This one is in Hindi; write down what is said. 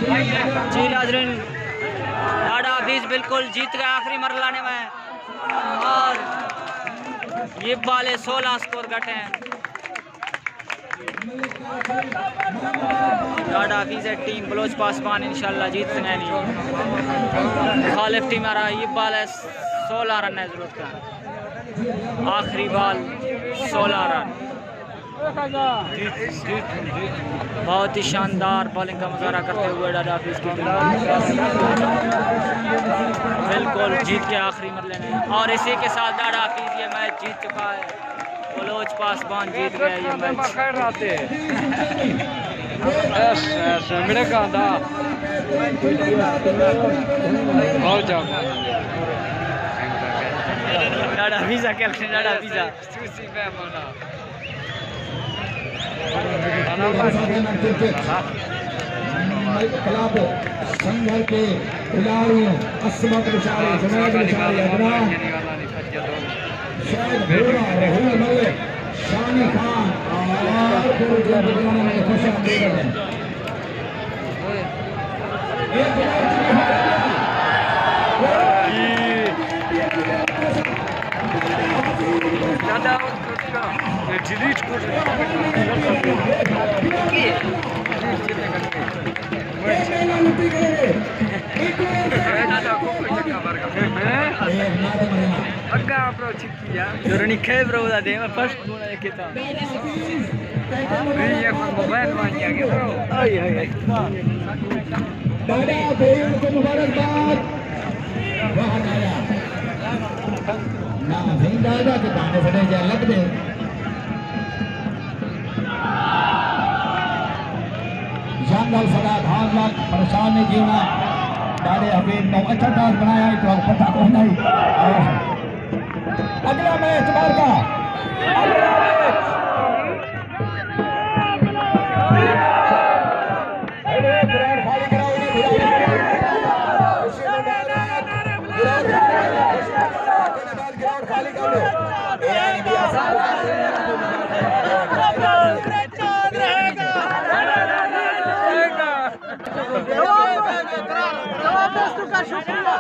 जी नाज़रीन, डाडा हफीज बिल्कुल जीत गया आखिरी मरहला में और ये वाले 16 स्कोर घटे हैं। डाडा हफीज टीम बलोच पासबान इंशाल्लाह जीत सकेंगे। मुखालिफ टीम आ रहा ये बाल है 16 रन है जरूरत का, आखिरी बाल 16 रन। बहुत ही शानदार बॉलिंग का मुजाहरा करते हुए डाडा हफीज की टीम बिल्कुल जीत के आखिरी मरहले में, और इसी के साथ डाडा हफीज ये मैच जीत चुका है। बलोच पासबान जीत गया ये match. Dada Hafeez captain Dada Hafeez club संघर के खिलाड़ियों असमत निशारी, जुनैद निशारी, अदनान, शायद भूरा, राहुल मलिक, शानी खान और गुरुजी बुजुर्गों ने खुश आमदीद है। डिलीट कर Durani kaya bro da de first guna kita. ये मोबाइल मान गया क्या bro? आई आई आई। डाडा हफीज को मुबारकबाद। बाहर आया ना नहीं डाडा के दाने फटे जा लग दे। जंगल सदा धान लाख परेशान नहीं जीवना। डाडे हफीज ने अच्छा टास्क बनाया है तो पता को नहीं। अगला मैच बार का अगला मैच ग्राउंड खाली कराओ ग्राउंड खाली कर लो। दोस्तों का शुक्रिया।